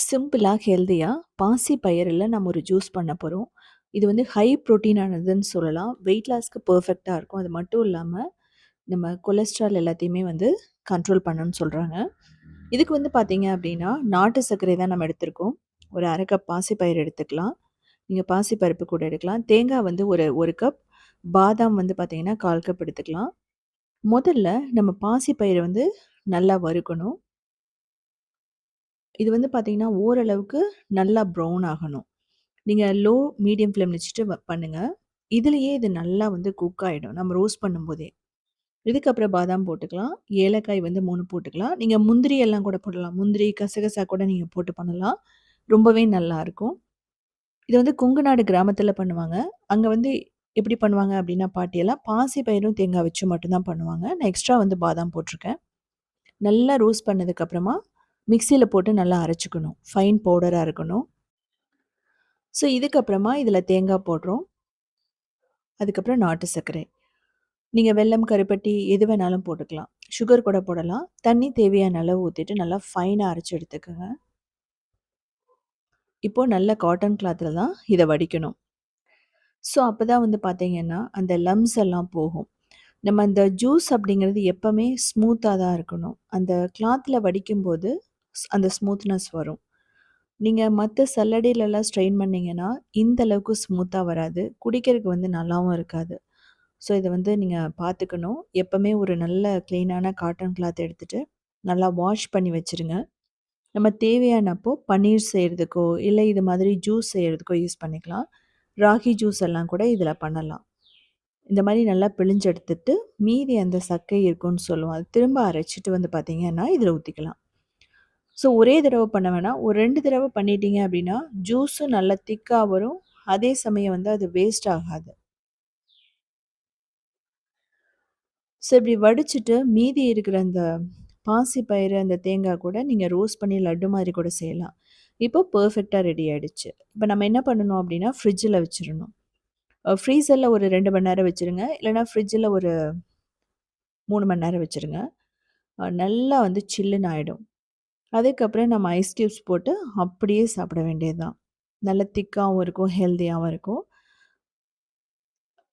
சிம்பிளா, ஹெல்தியா பாசி பயிறுல நம்ம ஒரு ஜூஸ் பண்ண போறோம். இது வந்து ஹை புரோட்டீன் ஆனதுன்னு சொல்லலாம். வெயிட் லாஸ்க்கு பெர்ஃபெக்ட்டா இருக்கும். அது மட்டும் இல்லாம, நம்ம கொலஸ்ட்ரால் எல்லாத்தையுமே வந்து கண்ட்ரோல் பண்ணும்னு சொல்றாங்க. இதுக்கு வந்து பார்த்தீங்க அப்டின்னா, நாட்டு சர்க்கரை தான் நம்ம எடுத்திருக்கோம். ஒரு 1/2 கப் பாசிப்பயிறு எடுத்துக்கலாம். நீங்க பாசிப்பருப்பு கூட எடுக்கலாம். தேங்காய் வந்து ஒரு 1 கப், பாதாம் வந்து பார்த்தீங்கன்னா 1/4 கப் எடுத்துக்கலாம். முதல்ல நம்ம பாசிப்பயிர வந்து நல்லா வறுக்கணும். இது வந்து பார்த்தீங்கன்னா, ஓரளவுக்கு நல்லா ப்ரவுன் ஆகணும். நீங்க லோ, மீடியம் ஃப்ளேம் வச்சுட்டு பண்ணுங்க. இதுலயே இது நல்லா வந்து குக் ஆயிடும். நம்ம ரோஸ்ட் பண்ணும்போதே. இதுக்கப்புறம் பாதாம் போட்டுக்கலாம். ஏலக்காய் வந்து 3 போட்டுக்கலாம். நீங்க முந்திரி எல்லாம் கூட போடலாம். முந்திரி, கசகசா கூட நீங்க போட்டு பண்ணலாம். ரொம்பவே நல்லாருக்கும். இது வந்து கொங்கு நாடு கிராமத்தில பண்ணுவாங்க. அங்க வந்து எப்படி பண்ணுவாங்க அப்படின்னா, பாட்டியெல்லாம் பாசி பயிரும், தேங்காய் வச்சு மட்டும் தான் பண்ணுவாங்க. நான் எக்ஸ்ட்ரா வந்து பாதாம் போட்டுருக்கேன். நல்லா ரோஸ்ட் பண்ணதுக்கப்புறமா, மிக்ஸியில போட்டு நல்லா அரைச்சுக்கணும். ஃபைன் பவுடரா இருக்கணும். ஸோ இதுக்கப்புறமா இதில தேங்காய் போடுறோம். அதுக்கப்புறம் நாட்டு சர்க்கரை. நீங்க வெல்லம், கருப்பட்டி எது வேணாலும் போட்டுக்கலாம். சுகர் கூட போடலாம். தண்ணி தேவையான அளவு ஊத்திட்டு நல்லா ஃபைனா அரைச்சு எடுத்துக்கங்க. இப்போ நல்ல காட்டன் கிளாத்ல தான் இத வடிக்கணும். ஸோ அப்பதான் வந்து பார்த்தீங்கன்னா, அந்த லம்ப்ஸ் எல்லாம் போகும். நம்ம அந்த ஜூஸ் அப்படிங்கிறது எப்பவுமே ஸ்மூத்தா தான் இருக்கணும். அந்த கிளாத்ல வடிக்கும்போது அந்த ஸ்மூத்னஸ் வரும். நீங்க மத்த சல்லடைலலாம் ஸ்ட்ரெயின் பண்ணீங்கன்னா, இந்த அளவுக்கு ஸ்மூத்தா வராது. குடிக்கிறதுக்கு வந்து நல்லாவும் இருக்காது. ஸோ இத வந்து நீங்க பார்த்துக்கணும். எப்பவுமே ஒரு நல்ல கிளீனான காட்டன் கிளாத் எடுத்துட்டு, நல்லா வாஷ் பண்ணி வச்சுருங்க. நம்ம தேவையானப்போ பன்னீர் செய்றதுக்கோ, இல்ல இது மாதிரி ஜூஸ் செய்றதுக்கோ யூஸ் பண்ணிக்கலாம். ராகி ஜூஸ் எல்லாம் கூட இதில பண்ணலாம். இந்த மாரி நல்லா பிழிஞ்சு எடுத்துட்டு, மீதி அந்த சக்கை இருக்குன்னு சொல்லுவோம். அது திரும்ப அரைச்சுட்டு வந்து பார்த்தீங்கன்னா, இதில ஊத்திக்கலாம். ஸோ ஒரே தடவ பண்ண வேணாம். ஒரு 2 தடவ பண்ணிட்டீங்க அப்டின்னா, ஜூஸும் நல்லா திக்கா வரும். அதே சமயம் வந்து அது வேஸ்ட் ஆகாது. ஸோ இப்டி வடிச்சுட்டு மீதி இருக்கிற அந்த பாசி பயிறு, அந்த தேங்காய் கூட நீங்க ரோஸ்ட் பண்ணி லட்டு மாரி கூட செய்யலாம். இப்போ பெர்ஃபெக்ட்டா ரெடி ஆயிடுச்சு. இப்ப நம்ம என்ன பண்ணணும் அப்டின்னா, ஃப்ரிட்ஜ்ல வச்சுரணும். ஃப்ரீசர்ல ஒரு 2 மணி நேரம் வச்சுருங்க. இல்லன்னா ஃப்ரிட்ஜ்ல ஒரு 3 மணி நேரம் வச்சுருங்க. நல்லா வந்து சில்லுன்னு ஆயிடும். அதுக்கப்புறம் நம்ம ஐஸ் கியூப்ஸ் போட்டு அப்படியே சாப்பிட வேண்டியது தான். நல்ல திக்காவும் இருக்கும், ஹெல்தியாவும் இருக்கும்.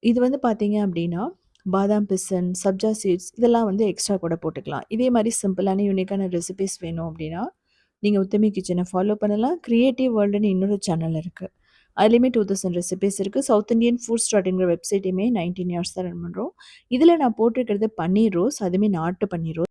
இது வந்து பார்த்தீங்க அப்படின்னா, பாதாம் பிசின், சப்ஜா சீட்ஸ் இதெல்லாம் வந்து எக்ஸ்ட்ரா கூட போட்டுக்கலாம். இதே மாரி சிம்பிளான யூனிக்கான ரெசிபீஸ் வேணும் அப்படின்னா, நீங்க உத்தமி கிச்சன ஃபாலோ பண்ணலாம். கிரியேட்டிவ் வேர்ல்டுன்னு இன்னொரு சேனல் இருக்கு. அதுலயுமே 2000 ரெசிபீஸ் இருக்கு. சவுத் இண்டியன் ஃபுட்ஸ் டாட்ங்கிற வெப்சைட்டையுமே 19 இயர்ஸ் தான் ரன் பண்றோம். இதுல நான் போட்டிருக்கிறது பன்னீர் ரோஸ். அதுவுமே நாட்டு பன்னீர் ரோஸ்.